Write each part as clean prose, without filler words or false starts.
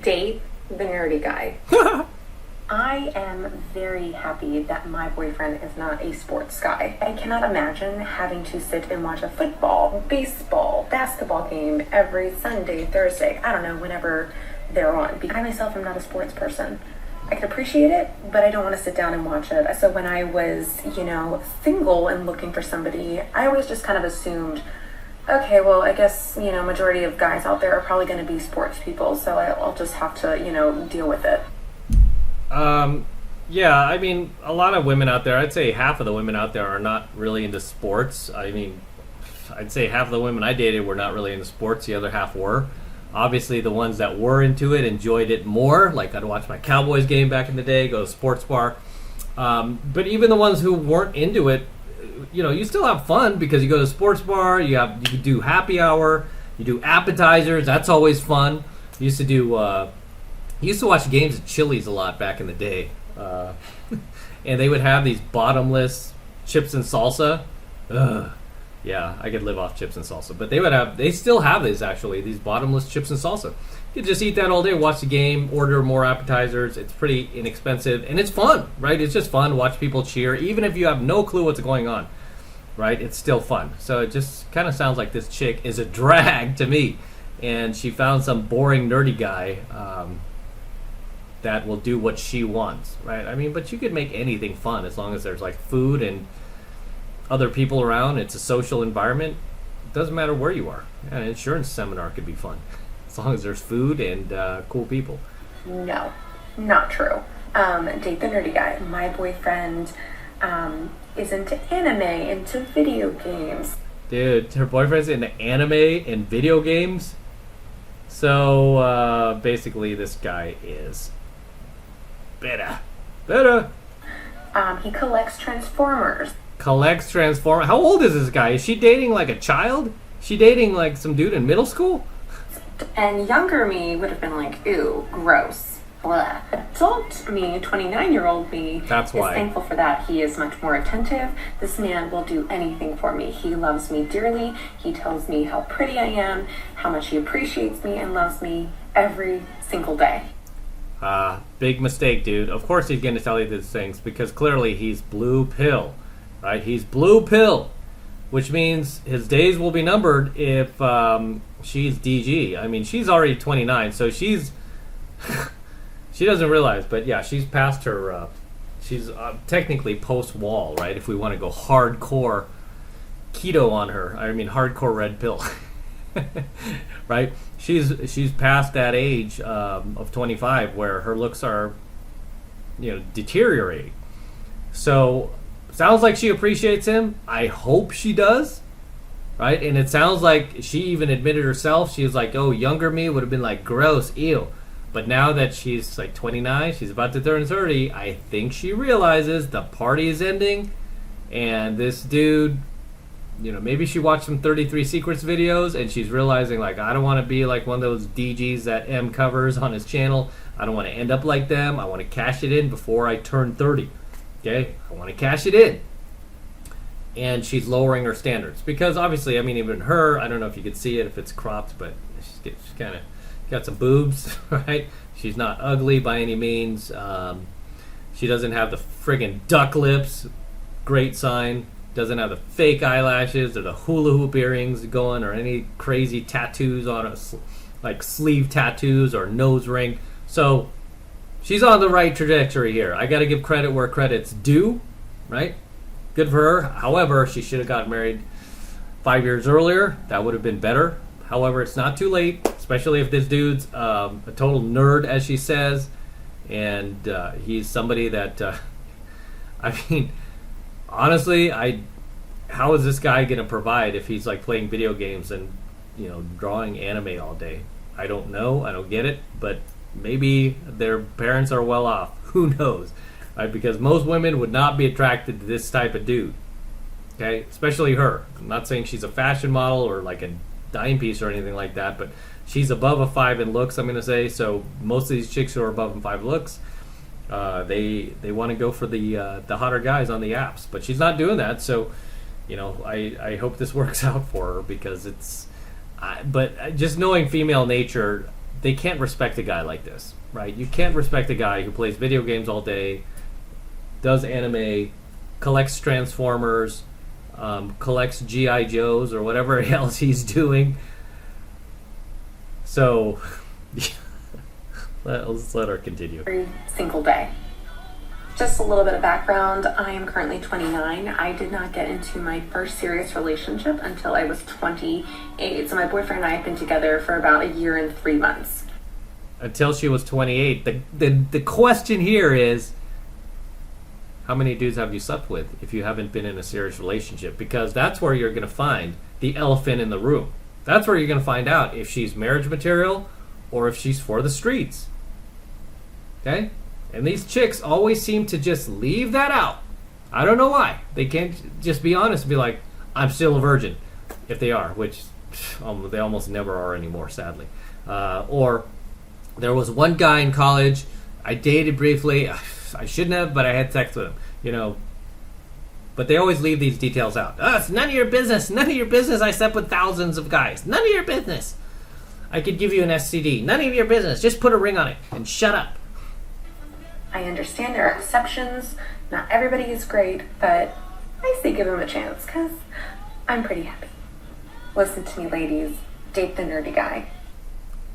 Date the nerdy guy. I am very happy that my boyfriend is not a sports guy. I cannot imagine having to sit and watch a football, baseball, basketball game every Sunday, Thursday, I don't know, whenever they're on. I myself am not a sports person. I can appreciate it, but I don't want to sit down and watch it. So when I was, single and looking for somebody, I always just kind of assumed, okay, well, I guess, majority of guys out there are probably going to be sports people, so I'll just have to, deal with it. Yeah, I mean, a lot of women out there, I'd say half of the women out there are not really into sports. I mean, I'd say half of the women I dated were not really into sports, the other half were. Obviously, the ones that were into it enjoyed it more. Like, I'd watch my Cowboys game back in the day, go to sports bar. But even the ones who weren't into it, you still have fun because you go to a sports bar, you do happy hour, you do appetizers. That's always fun. Used to watch games at Chili's a lot back in the day, and they would have these bottomless chips and salsa. Ugh. Yeah, I could live off chips and salsa. But they still have these bottomless chips and salsa. You just eat that all day, watch the game, order more appetizers. It's pretty inexpensive, and it's fun, right? It's just fun to watch people cheer, even if you have no clue what's going on, right? It's still fun. So it just kind of sounds like this chick is a drag to me, and she found some boring, nerdy guy that will do what she wants, right? I mean, but you could make anything fun as long as there's like food and other people around. It's a social environment. It doesn't matter where you are. An insurance seminar could be fun as long as there's food and cool people. No, not true. Date the nerdy guy. My boyfriend is into anime, into video games. Dude, her boyfriend's into anime and video games? So, basically, this guy is better. He collects Transformers. How old is this guy? Is she dating like a child? Is she dating like some dude in middle school? And younger me would have been like, ew, gross. Blah. Adult me, 29-year-old me, is thankful for that. He is much more attentive. This man will do anything for me. He loves me dearly. He tells me how pretty I am, how much he appreciates me and loves me every single day. Big mistake, dude. Of course he's going to tell you these things because clearly he's blue pill, right? He's blue pill, which means his days will be numbered if she's DG. I mean, she's already 29, so she's she doesn't realize, but yeah, she's past her. She's technically post-wall, right? If we want to go hardcore keto on her, I mean hardcore red pill, right? She's past that age of 25 where her looks are, deteriorating. So sounds like she appreciates him. I hope she does, right? And it sounds like she even admitted herself. She was like, "Oh, younger me would have been like gross, ew." But now that she's like 29, she's about to turn 30. I think she realizes the party is ending, and this dude. Maybe she watched some 33 Secrets videos and she's realizing, like, I don't want to be like one of those DGs that M covers on his channel. I don't want to end up like them. I want to cash it in before I turn 30. Okay? I want to cash it in. And she's lowering her standards. Because, obviously, I mean, even her, I don't know if you could see it if it's cropped, but she's kind of got some boobs, right? She's not ugly by any means. She doesn't have the friggin' duck lips. Great sign. Doesn't have the fake eyelashes or the hula hoop earrings going or any crazy tattoos on us, like sleeve tattoos or nose ring. So she's on the right trajectory here. I got to give credit where credit's due, right? Good for her. However, she should have gotten married 5 years earlier. That would have been better. However, it's not too late, especially if this dude's a total nerd, as she says, and he's somebody that, I mean, honestly, how is this guy going to provide if he's like playing video games and drawing anime all day? I don't know. I don't get it. But maybe their parents are well off. Who knows? Right? Because most women would not be attracted to this type of dude. Okay, especially her. I'm not saying she's a fashion model or like a dime piece or anything like that, but she's above a 5 in looks. I'm going to say so. Most of these chicks who are above in 5 looks. They want to go for the hotter guys on the apps, but she's not doing that. So, I hope this works out for her because but just knowing female nature, they can't respect a guy like this, right? You can't respect a guy who plays video games all day, does anime, collects Transformers, collects G.I. Joes or whatever else he's doing. So let's let her continue. Every single day. Just a little bit of background. I am currently 29. I did not get into my first serious relationship until I was 28. So my boyfriend and I have been together for about a year and 3 months. Until she was 28. The question here is, how many dudes have you slept with if you haven't been in a serious relationship? Because that's where you're going to find the elephant in the room. That's where you're going to find out if she's marriage material or if she's for the streets. Okay? And these chicks always seem to just leave that out. I don't know why. They can't just be honest and be like, I'm still a virgin. If they are, which they almost never are anymore, sadly. Or there was one guy in college I dated briefly. I shouldn't have, but I had sex with him. You know, but they always leave these details out. It's none of your business. None of your business. I slept with thousands of guys. None of your business. I could give you an STD. None of your business. Just put a ring on it and shut up. I understand there are exceptions. Not everybody is great, but I say give them a chance because I'm pretty happy. Listen to me, ladies. Date the nerdy guy.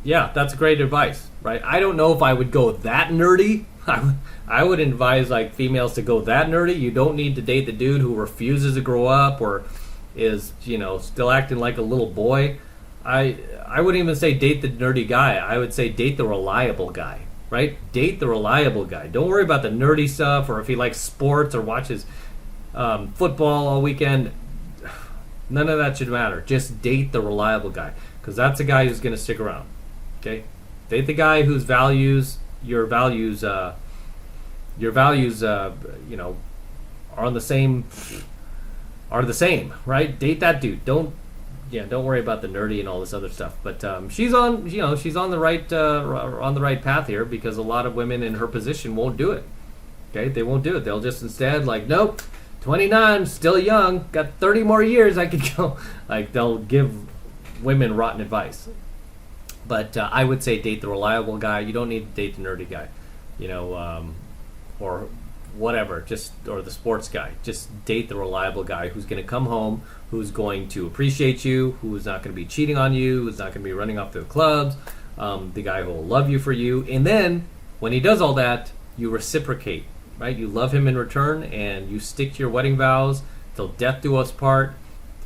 Yeah, that's great advice, right? I don't know if I would go that nerdy. I would advise like females to go that nerdy. You don't need to date the dude who refuses to grow up or is, you know, still acting like a little boy. I wouldn't even say date the nerdy guy. I would say date the reliable guy, right? Date the reliable guy. Don't worry about the nerdy stuff or if he likes sports or watches football all weekend. None of that should matter. Just date the reliable guy because that's a guy who's going to stick around. Okay, date the guy whose values, your values, you know, are the same, right? Date that dude. Don't worry about the nerdy and all this other stuff. But she's on the right path here because a lot of women in her position won't do it. Okay, they won't do it. They'll just instead like, nope, 29, still young, got 30 more years I could go. Like they'll give women rotten advice. But I would say date the reliable guy. You don't need to date the nerdy guy, you know, or whatever, or the sports guy. Just date the reliable guy who's going to come home, who's going to appreciate you, who's not going to be cheating on you, who's not going to be running off to the clubs, the guy who will love you for you. And then when he does all that, you reciprocate, right? You love him in return, and you stick to your wedding vows till death do us part,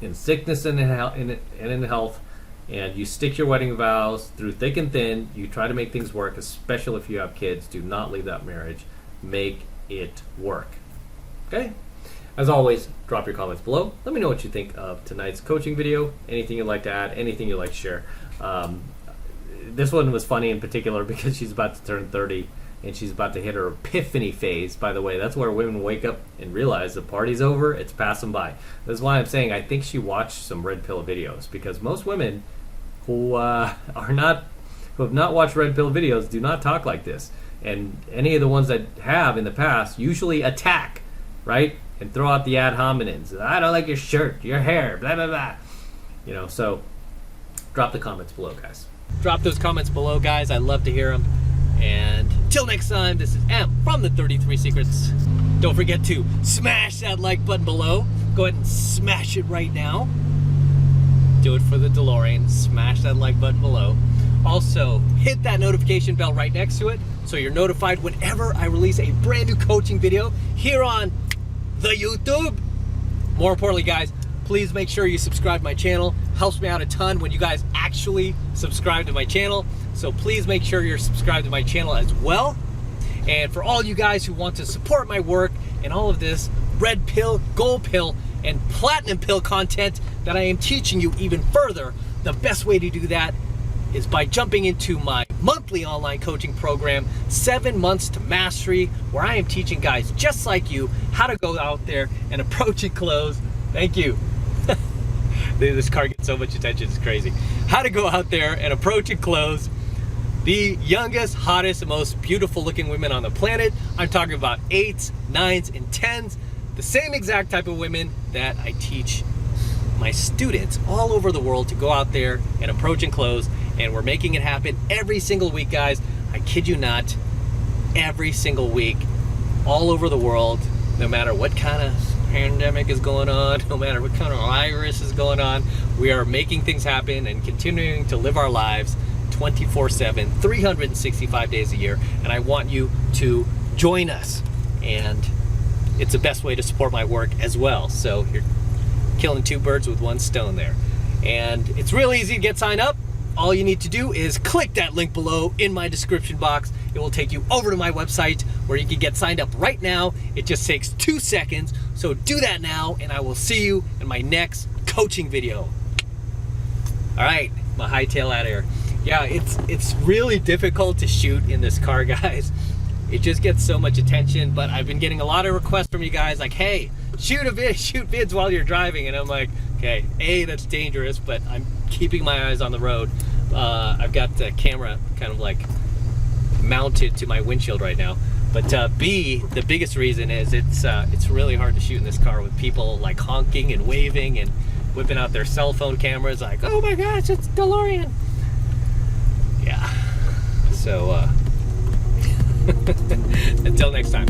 in sickness and in health. And you stick your wedding vows through thick and thin. You try to make things work, especially if you have kids. Do not leave that marriage. Make it work. Okay? As always, drop your comments below. Let me know what you think of tonight's coaching video. Anything you'd like to add, anything you'd like to share. This one was funny in particular because she's about to turn 30 and she's about to hit her epiphany phase. By the way, that's where women wake up and realize the party's over, it's passing by. That's why I'm saying I think she watched some red pill videos because most women who have not watched red pill videos do not talk like this. And any of the ones that have in the past usually attack, right? And throw out the ad hominems. I don't like your shirt, your hair, blah, blah, blah. You know, so drop the comments below, guys. Drop those comments below, guys. I love to hear them. And till next time, this is M from the 33 Secrets. Don't forget to smash that like button below. Go ahead and smash it right now. Do it for the DeLorean. Smash that like button below. Also, hit that notification bell right next to it so you're notified whenever I release a brand new coaching video here on the YouTube. More importantly, guys, please make sure you subscribe to my channel. Helps me out a ton when you guys actually subscribe to my channel. So please make sure you're subscribed to my channel as well. And for all you guys who want to support my work and all of this red pill, gold pill, and platinum pill content that I am teaching you even further, the best way to do that is by jumping into my monthly online coaching program, 7 Months to Mastery, where I am teaching guys just like you how to go out there and approach and close. Thank you. This car gets so much attention, it's crazy. How to go out there and approach and close the youngest, hottest, and most beautiful looking women on the planet. I'm talking about 8s, 9s, and 10s. The same exact type of women that I teach my students all over the world to go out there and approach and close and we're making it happen every single week, guys. I kid you not, every single week, all over the world, no matter what kind of pandemic is going on, no matter what kind of virus is going on, we are making things happen and continuing to live our lives 24/7, 365 days a year, and I want you to join us. And it's the best way to support my work as well. So you're killing two birds with one stone there. And it's real easy to get signed up. All you need to do is click that link below in my description box. It will take you over to my website where you can get signed up right now. It just takes 2 seconds. So do that now, and I will see you in my next coaching video. All right, my hightail out of here. Yeah, it's really difficult to shoot in this car, guys. It just gets so much attention, but I've been getting a lot of requests from you guys like, hey, shoot vids while you're driving. And I'm like, okay, A, that's dangerous, but I'm keeping my eyes on the road. I've got the camera kind of like mounted to my windshield right now. But B, the biggest reason is it's really hard to shoot in this car with people like honking and waving and whipping out their cell phone cameras like, oh my gosh, it's DeLorean. Yeah, so until next time.